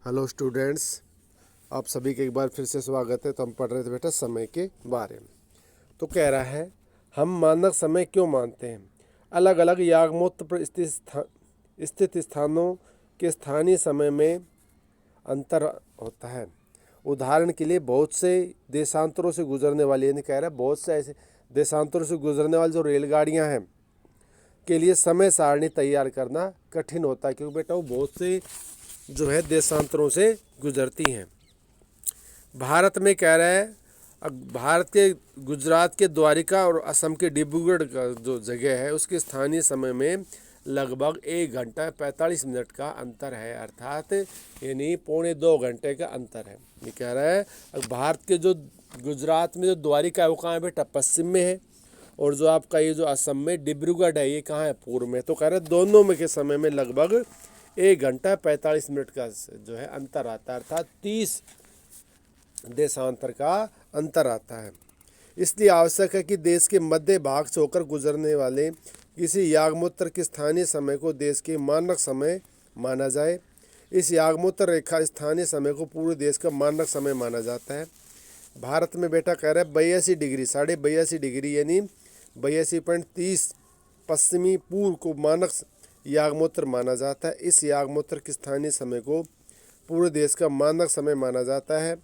Hello students, आप सभी का एक बार फिर से स्वागत है। तो हम पढ़ रहे थे बेटा समय के बारे में। तो कह रहा है हम मानक समय क्यों मानते हैं। अलग अलग यागमोत्र पर स्थित स्थानों के स्थानीय समय में अंतर होता है। उदाहरण के लिए बहुत से देशांतरों से गुजरने वाली, यानी कह रहा है बहुत से ऐसे देशांतरों से गुजरने वाली जो रेलगाड़ियां हैं के लिए समय सारणी तैयार करना कठिन होता है, क्योंकि बेटा वो बहुत से जो है देशांतरों से गुजरती हैं। भारत में कह रहा है भारत के गुजरात के द्वारिका और असम के डिब्रूगढ़ का जो जगह है उसके स्थानीय समय में लगभग 1 घंटा 45 मिनट का अंतर है, अर्थात यानी 1.25 घंटे का अंतर है। ये कह रहा है भारत के जो गुजरात में जो द्वारिका है वो कहाँ है बेटा, पश्चिम में है, और जो आपका ये जो असम में डिब्रूगढ़ है ये कहाँ है, पूर्व में। तो कह रहे हैं दोनों में के समय में लगभग 1 घंटा 45 मिनट का जो है अंतर आता है, अर्थात 30 देशांतर का अंतर आता है। इसलिए आवश्यक है कि देश के मध्य भाग से होकर गुजरने वाले किसी यागमोत्र के स्थानीय समय को देश के मानक समय माना जाए। इस यागमोत्र रेखा स्थानीय समय को पूरे देश का मानक समय माना जाता है। भारत में बेटा कह रहा है 82 डिग्री 82.5 डिग्री यानी 82.30 पश्चिमी पूर्व को मानक यागमोत्र माना जाता है। इस यागमोत्र के स्थानीय समय को पूरे देश का मानक समय माना जाता है।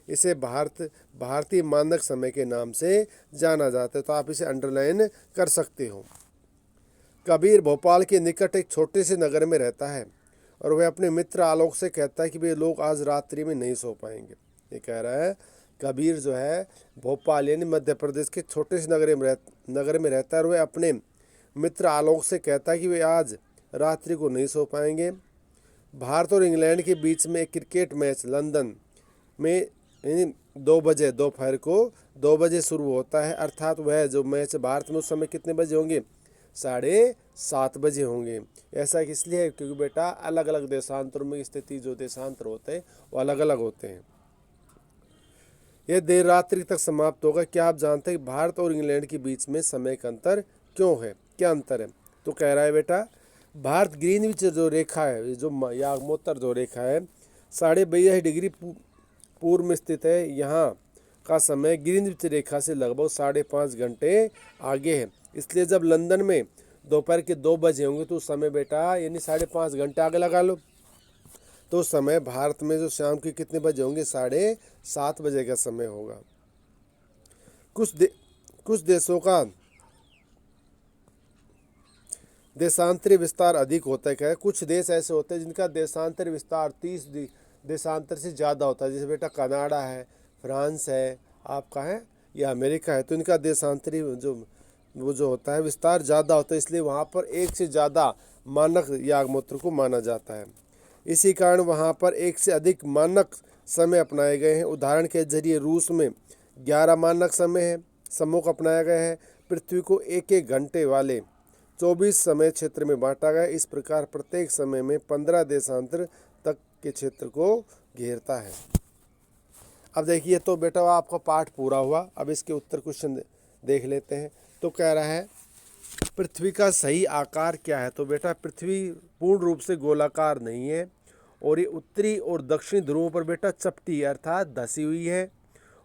इसे भारतीय मानक समय के नाम से जाना जाता है। तो आप इसे अंडरलाइन कर सकते हो। कबीर भोपाल के निकट एक छोटे से नगर में रहता है और वह अपने मित्र आलोक से कहता है कि वे लोग आज रात्रि में नहीं सो पाएंगे। ये कह रहा है कबीर जो है भोपाल यानी मध्य प्रदेश के छोटे से नगर में रहता है और वह अपने मित्र आलोक से कहता है कि वे आज रात्रि को नहीं सो पाएंगे। भारत और इंग्लैंड के बीच में एक क्रिकेट मैच लंदन में 2 बजे दोपहर को 2 बजे शुरू होता है, अर्थात वह जो मैच भारत में उस समय कितने बजे होंगे, 7:30 बजे होंगे। ऐसा इसलिए है क्योंकि बेटा अलग अलग देशांतरों में स्थिति जो देशांतर होते हैं वो अलग अलग होते हैं। यह देर रात्रि तक समाप्त होगा। क्या आप जानते हैं कि भारत और इंग्लैंड के बीच में समय का अंतर क्यों है, क्या अंतर है। तो कह रहा है बेटा भारत ग्रीनविच जो रेखा है, जो यागमोत्तर जो रेखा है 22.5 डिग्री पूर्व में स्थित है। यहाँ का समय ग्रीनविच रेखा से लगभग 5.5 घंटे आगे है। इसलिए जब लंदन में दोपहर के 2 बजे होंगे तो उस समय बेटा यानी 5.5 घंटे आगे लगा लो, तो समय भारत में जो शाम के कितने बजे होंगे, 7:30 बजे का समय होगा। कुछ देशों का देशांतरीय विस्तार अधिक होता है। क्या है, कुछ देश ऐसे होते हैं जिनका देशांतरीय विस्तार 30 देशांतर से ज़्यादा होता है। जैसे बेटा कनाडा है, फ्रांस है, आपका है या अमेरिका है, तो इनका देशांतरीय जो होता है विस्तार ज़्यादा होता है, इसलिए वहाँ पर एक से ज़्यादा मानक यागमोत्र को माना जाता है। इसी कारण वहाँ पर एक से अधिक मानक समय अपनाए गए हैं। उदाहरण के जरिए रूस में 11 मानक समूह को अपनाया गया है। पृथ्वी को 1-1 घंटे वाले 24 समय क्षेत्र में बांटा गया। इस प्रकार प्रत्येक समय में 15 देशांतर तक के क्षेत्र को घेरता है। अब देखिए तो बेटा आपका पाठ पूरा हुआ। अब इसके उत्तर क्वेश्चन देख लेते हैं। तो कह रहा है पृथ्वी का सही आकार क्या है। तो बेटा पृथ्वी पूर्ण रूप से गोलाकार नहीं है और ये उत्तरी और दक्षिणी ध्रुवों पर बेटा चपटी अर्थात धसी हुई है।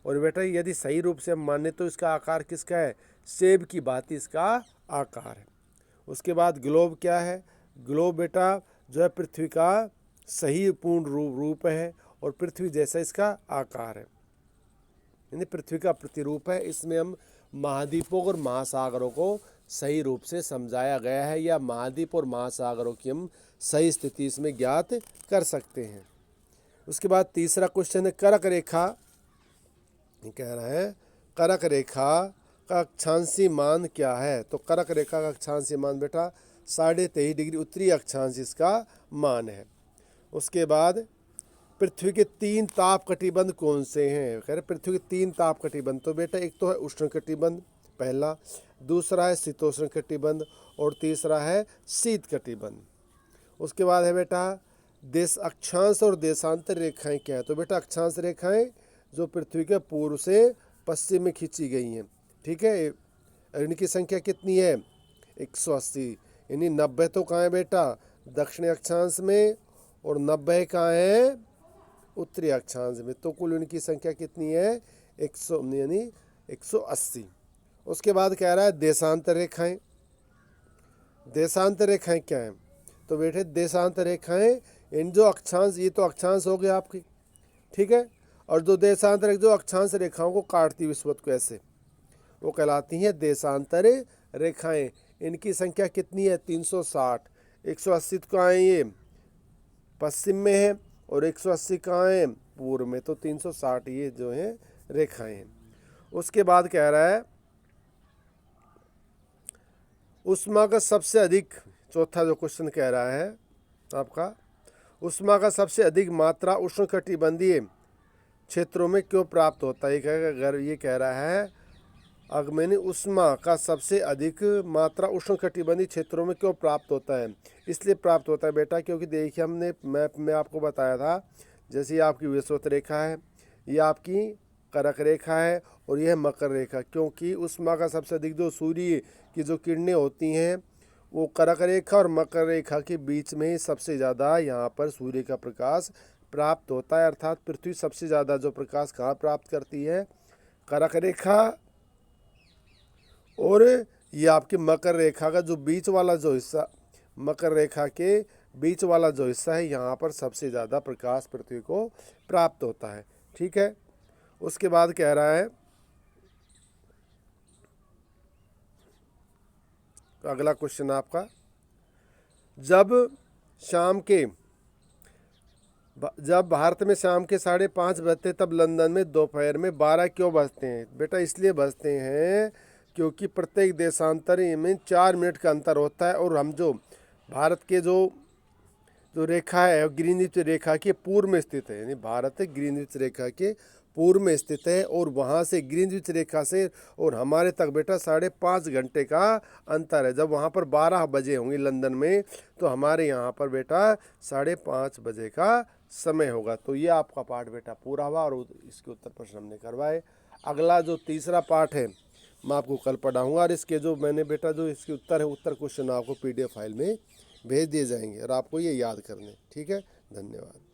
और बेटा यदि सही रूप से हम माने तो इसका आकार किसका है, सेब की भांति इसका आकार है। उसके बाद ग्लोब क्या है, ग्लोब बेटा जो है पृथ्वी का सही पूर्ण रूप है और पृथ्वी जैसा इसका आकार है, यानी पृथ्वी का प्रतिरूप है। इसमें हम महाद्वीपों और महासागरों को सही रूप से समझाया गया है, या महाद्वीप और महासागरों की हम सही स्थिति इसमें ज्ञात कर सकते हैं। उसके बाद तीसरा क्वेश्चन है कर्क रेखा। कह रहा है कर्क रेखा का अक्षांशीय मान क्या है। तो कर्क रेखा का अक्षांशीय मान बेटा 23.5 डिग्री उत्तरी अक्षांश इसका मान है। उसके बाद पृथ्वी के 3 ताप कटिबंध कौन से हैं। कह रहे पृथ्वी के 3 ताप कटिबंध। तो बेटा एक तो है उष्ण कटिबंध पहला, दूसरा है शीतोष्ण कटिबंध और तीसरा है शीत कटिबंध। उसके बाद है बेटा देश अक्षांश और देशांतर रेखाएं क्या है। तो बेटा अक्षांश रेखाएं जो पृथ्वी के पूर्व से पश्चिम में खींची गई हैं, ठीक है। इनकी संख्या कितनी है, 180, यानी 90 तो कहाँ है बेटा दक्षिणी अक्षांश में और 90 कहाँ है उत्तरी अक्षांश में। तो कुल इनकी संख्या कितनी है? 100 यानी 180। उसके बाद कह रहा है देशांतर रेखाएं। देशांतर रेखाएं क्या हैं? तो बेटे देशांतर रेखाएं इन जो अक्षांश, ये तो अक्षांश हो गए आपकी, ठीक है, और जो देशांतर जो अक्षांश रेखाओं को काटती विषुवत को ऐसे, वो कहलाती हैं देशांतर रेखाएं। इनकी संख्या कितनी है? 360। 180 कहाँ है? ये पश्चिम में है, और 180 कहाँ है? पूर्व में। तो 360 ये जो है रेखाएं हैं। उसके बाद कह रहा है ऊष्मा का सबसे अधिक, चौथा जो क्वेश्चन कह रहा है आपका, ऊष्मा का सबसे अधिक मात्रा उष्णकटिबंधीय क्षेत्रों में क्यों प्राप्त होता है? अगर ये कह रहा है आगमनी ऊष्मा का सबसे अधिक मात्रा उष्णकटिबंधीय क्षेत्रों में क्यों प्राप्त होता है? इसलिए प्राप्त होता है बेटा क्योंकि देखिए हमने मैप में आपको बताया था, जैसे आपकी विषुवत रेखा है, ये आपकी कर्क रेखा है, और यह मकर रेखा। क्योंकि ऊष्मा का सबसे अधिक जो सूर्य की जो किरणें होती हैं वो कर्क रेखा और मकर रेखा के बीच में ही सबसे ज़्यादा यहाँ पर सूर्य का प्रकाश प्राप्त होता है। अर्थात पृथ्वी सबसे ज़्यादा जो प्रकाश कहाँ प्राप्त करती है? कर्क रेखा, और ये आपकी मकर रेखा का जो बीच वाला जो हिस्सा, मकर रेखा के बीच वाला जो हिस्सा है, यहाँ पर सबसे ज़्यादा प्रकाश पृथ्वी को प्राप्त होता है, ठीक है। उसके बाद कह रहा है अगला क्वेश्चन आपका, जब भारत में शाम के 5:30 बजते तब लंदन में दोपहर में 12 क्यों बजते हैं? बेटा इसलिए बजते हैं क्योंकि प्रत्येक देशांतर में 4 मिनट का अंतर होता है, और हम जो भारत के जो रेखा है ग्रीनिच रेखा के पूर्व में स्थित है, यानी भारत ग्रीनिच रेखा के पूर्व में स्थित है, और वहाँ से ग्रीनिच रेखा से और हमारे तक बेटा 5.5 घंटे का अंतर है। जब वहाँ पर 12 बजे होंगे लंदन में, तो हमारे यहाँ पर बेटा 5:30 बजे का समय होगा। तो ये आपका पाठ बेटा पूरा हुआ, और इसके उत्तर प्रश्न हमने करवाए। अगला जो तीसरा पाठ है मैं आपको कल पढ़ाऊँगा, और इसके जो मैंने बेटा जो इसके उत्तर है, उत्तर क्वेश्चन आपको PDF फाइल में भेज दिए जाएंगे, और आपको ये याद करने, ठीक है। धन्यवाद।